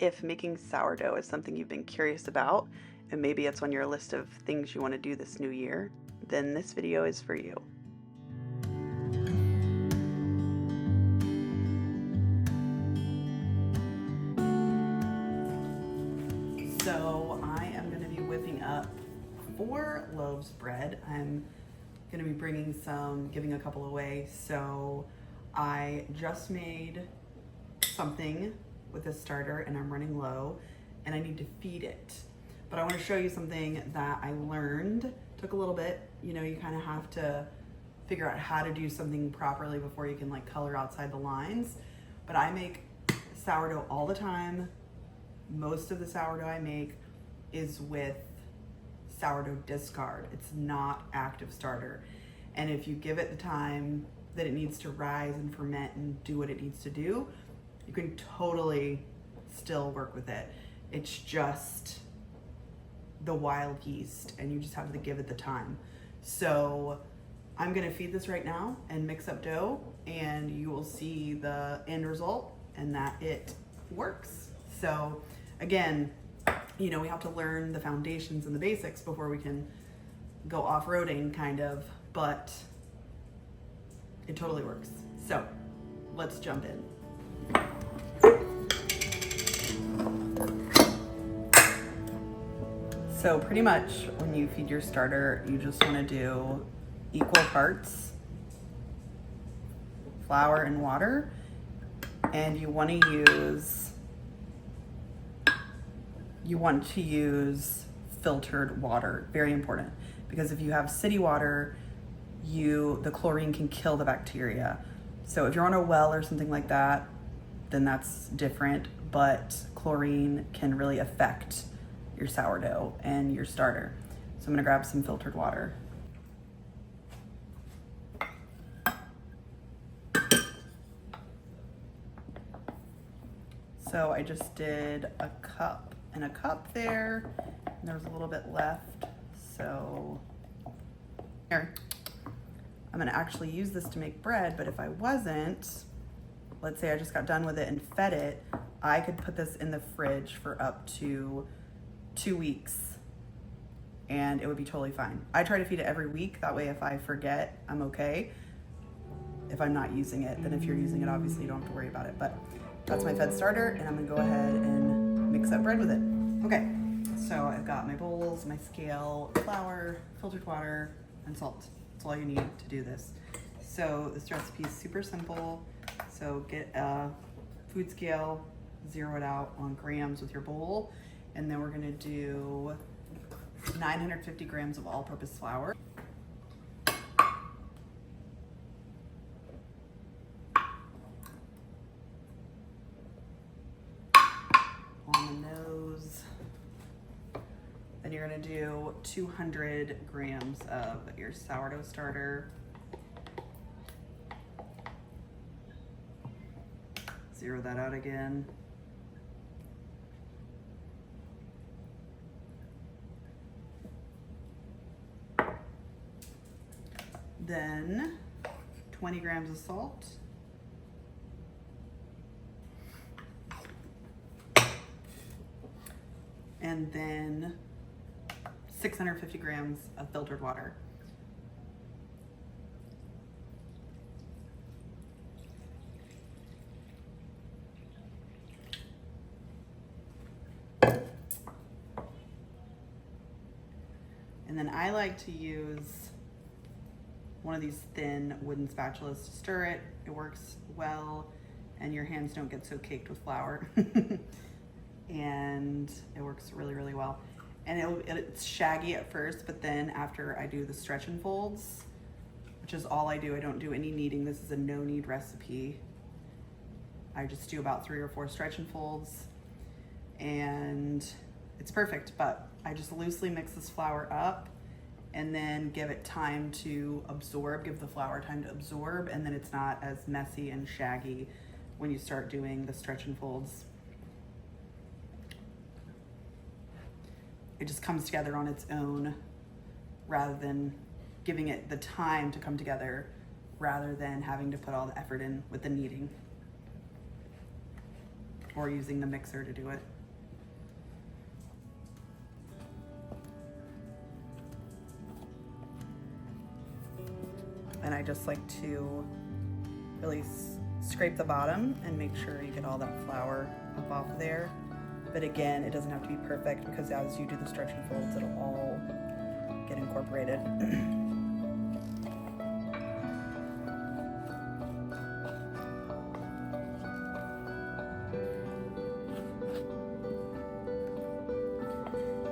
If making sourdough is something you've been curious about, and maybe it's on your list of things you want to do this new year, then this video is for you. So I am going to be whipping up 4 loaves bread. I'm going to be bringing some, giving a couple away. So I just made something with a starter and I'm running low and I need to feed it. But I want to show you something that I learned. Took a little bit. You know, you kind of have to figure out how to do something properly before you can like color outside the lines. But I make sourdough all the time. Most of the sourdough I make is with sourdough discard. It's not active starter. And if you give it the time that it needs to rise and ferment and do what it needs to do, you can totally still work with it. It's just the wild yeast and you just have to give it the time. So I'm gonna feed this right now and mix up dough and you will see the end result and that it works. So again, you know, we have to learn the foundations and the basics before we can go off-roading kind of, but it totally works. So let's jump in. So pretty much when you feed your starter, you just want to do equal parts flour and water, and you want to use filtered water. Very important, because if you have city water, the chlorine can kill the bacteria. So if you're on a well or something like that, then that's different, but chlorine can really affect your sourdough and your starter. So I'm gonna grab some filtered water. So I just did a cup and a cup there, and there was a little bit left. So here, I'm gonna actually use this to make bread, but if I wasn't, let's say I just got done with it and fed it, I could put this in the fridge for up to 2 weeks and it would be totally fine. I try to feed it every week. That way if I forget, I'm okay. If I'm not using it, then if you're using it, obviously you don't have to worry about it. But that's my fed starter and I'm gonna go ahead and mix up bread with it. Okay, so I've got my bowls, my scale, flour, filtered water, and salt. That's all you need to do this. So this recipe is super simple. So get a food scale, zero it out on grams with your bowl, and then we're gonna do 950 grams of all-purpose flour. On the nose. Then you're gonna do 200 grams of your sourdough starter. Zero that out again. Then 20 grams of salt. And then 650 grams of filtered water. And then I like to use one of these thin wooden spatulas to stir it. It works well and your hands don't get so caked with flour. And it works really, really well. And it's shaggy at first, but then after I do the stretch and folds, which is all I do, I don't do any kneading. This is a no knead recipe. I just do about 3 or 4 stretch and folds and it's perfect, but I just loosely mix this flour up and then give it time to absorb, give the flour time to absorb, and then it's not as messy and shaggy when you start doing the stretch and folds. It just comes together on its own rather than giving it the time to come together, rather than having to put all the effort in with the kneading. or using the mixer to do it. And I just like to really scrape the bottom and make sure you get all that flour up off of there. But again, it doesn't have to be perfect because as you do the stretch and folds, it'll all get incorporated.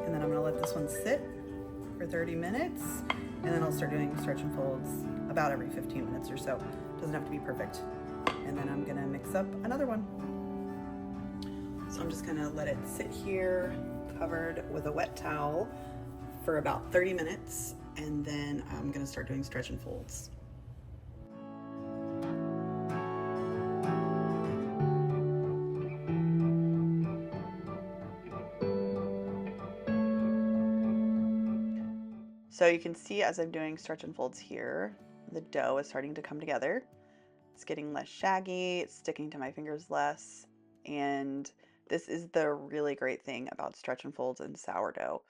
And then I'm gonna let this one sit for 30 minutes, and then I'll start doing stretch and folds about every 15 minutes or so. Doesn't have to be perfect. And then I'm gonna mix up another one. So I'm just gonna let it sit here covered with a wet towel for about 30 minutes, and then I'm gonna start doing stretch and folds. So you can see as I'm doing stretch and folds here, the dough is starting to come together. It's getting less shaggy, it's sticking to my fingers less, and this is the really great thing about stretch and folds and sourdough.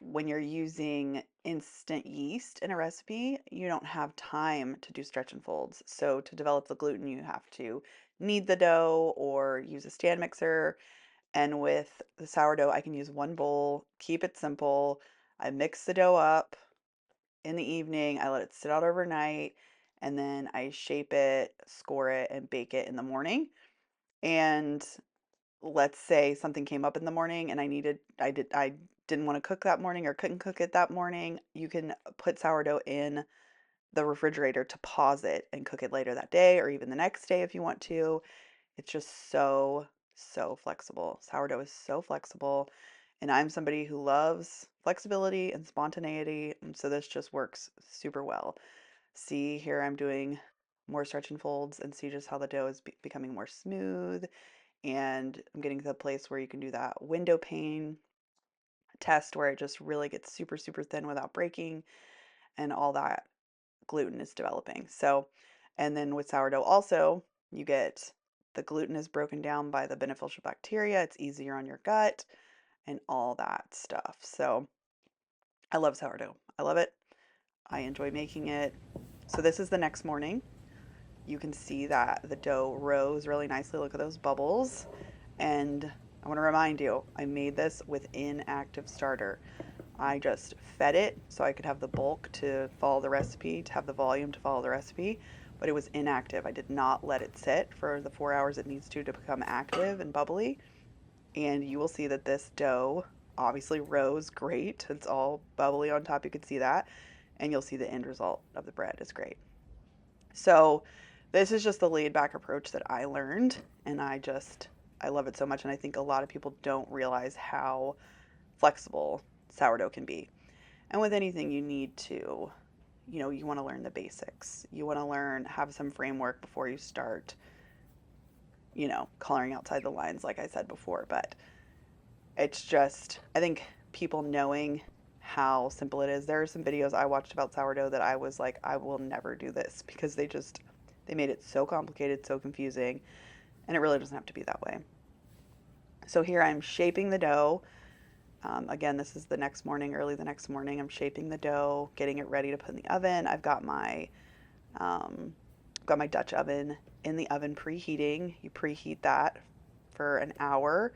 When you're using instant yeast in a recipe, you don't have time to do stretch and folds. So to develop the gluten, you have to knead the dough or use a stand mixer. And with the sourdough, I can use one bowl, keep it simple. I mix the dough up in the evening, I let it sit out overnight, and then I shape it, score it, and bake it in the morning. And let's say something came up in the morning and I didn't want to cook that morning or couldn't cook it that morning, you can put sourdough in the refrigerator to pause it and cook it later that day or even the next day if you want to. It's just so flexible. Sourdough is so flexible, and I'm somebody who loves flexibility and spontaneity, and so this just works super well. See, here I'm doing more stretch and folds and see just how the dough is becoming more smooth, and I'm getting to the place where you can do that window pane test where it just really gets super thin without breaking, and all that gluten is developing. So, and then with sourdough also, you get the gluten is broken down by the beneficial bacteria. It's easier on your gut and all that stuff. So, I love sourdough. I love it. I enjoy making it. So, this is the next morning. You can see that the dough rose really nicely. Look at those bubbles. And I want to remind you, I made this with inactive starter. I just fed it so I could have the bulk to follow the recipe, to have the volume to follow the recipe, but it was inactive. I did not let it sit for the 4 hours it needs to become active and bubbly. And you will see that this dough obviously rose great. It's all bubbly on top. You can see that. And you'll see the end result of the bread is great. So this is just the laid back approach that I learned. And I love it so much. And I think a lot of people don't realize how flexible sourdough can be. And with anything, you need to, you want to learn the basics. You want to have some framework before you start, coloring outside the lines, like I said before. But it's just, I think people knowing how simple it is. There are some videos I watched about sourdough that I was like, I will never do this because they made it so complicated, so confusing, and it really doesn't have to be that way. So here I'm shaping the dough. Again, this is the next morning, early the next morning. I'm shaping the dough, getting it ready to put in the oven. I've got my Dutch oven in the oven preheating. You preheat that for an hour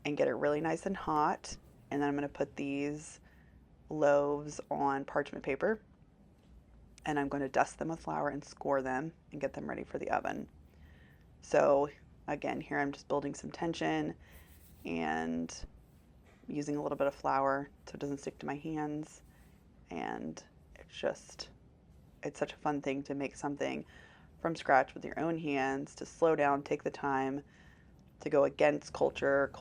and get it really nice and hot. And then I'm going to put these loaves on parchment paper, and I'm going to dust them with flour and score them and get them ready for the oven. So again, here I'm just building some tension and using a little bit of flour so it doesn't stick to my hands. And it's such a fun thing to make something from scratch with your own hands, to slow down, take the time, to go against culture.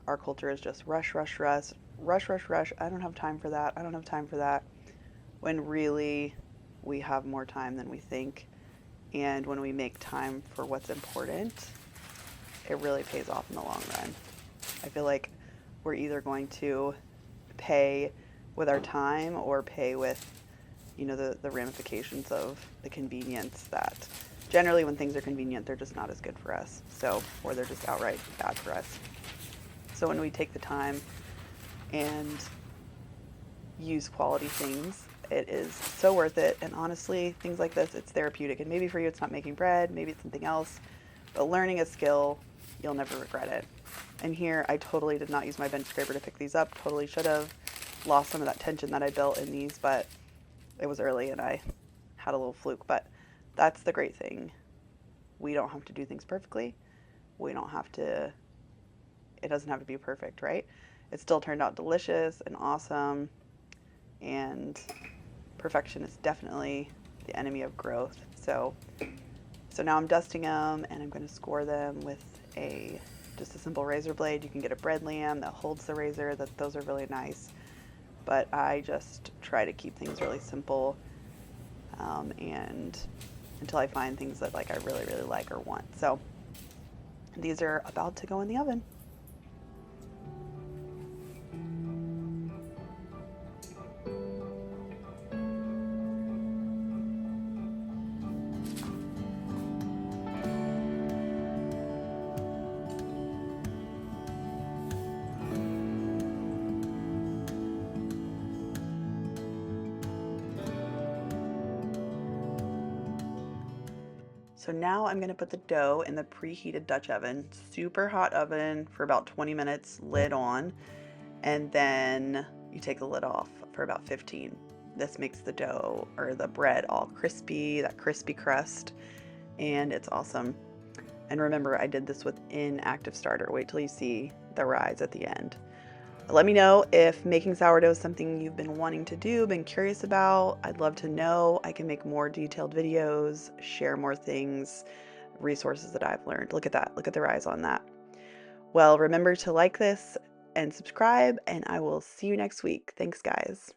Our culture is just rush. I don't have time for that. When really we have more time than we think. And when we make time for what's important, it really pays off in the long run. I feel like we're either going to pay with our time or pay with, the ramifications of the convenience that generally when things are convenient, they're just not as good for us. So, or they're just outright bad for us. So when we take the time and use quality things, it is so worth it. And honestly, things like this, it's therapeutic. And maybe for you, it's not making bread, maybe it's something else, but learning a skill, you'll never regret it. And here, I totally did not use my bench scraper to pick these up. Totally should have. Lost some of that tension that I built in these, but it was early and I had a little fluke. But that's the great thing. We don't have to do things perfectly. We don't have to, it doesn't have to be perfect, right? It still turned out delicious and awesome. And perfection is definitely the enemy of growth. So now I'm dusting them and I'm going to score them with just a simple razor blade. You can get a bread lamb that holds the razor. Those are really nice. But I just try to keep things really simple, and until I find things that I really, really like or want. So these are about to go in the oven. So now I'm going to put the dough in the preheated Dutch oven, super hot oven for about 20 minutes, lid on, and then you take the lid off for about 15. This makes the dough or the bread all crispy, that crispy crust, and it's awesome. And remember, I did this with inactive starter. Wait till you see the rise at the end. Let me know if making sourdough is something you've been wanting to do, been curious about. I'd love to know. I can make more detailed videos, share more things, resources that I've learned. Look at that. Look at the rise on that. Well, remember to like this and subscribe, and I will see you next week. Thanks, guys.